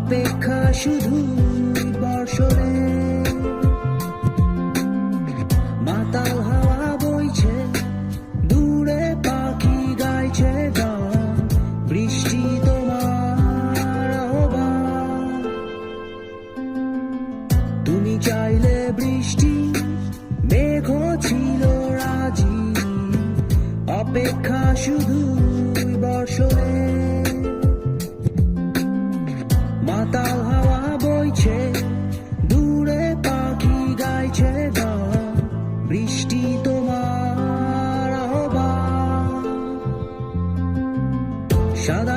অপেক্ষা শুধু বর্ষণে। মাতাল হাওয়া বইছে, দূরে পাখি গাইছে গান, বৃষ্টি তোমার আহ্বান। তুমি চাইলে বৃষ্টি, মেঘ ছিল রাজি, অপেক্ষা শুধু বর্ষণে। মাতাল হাওয়া বইছে, দূরে পাখি গাইছে গান, বৃষ্টি তোমার আহ্বান। সাদা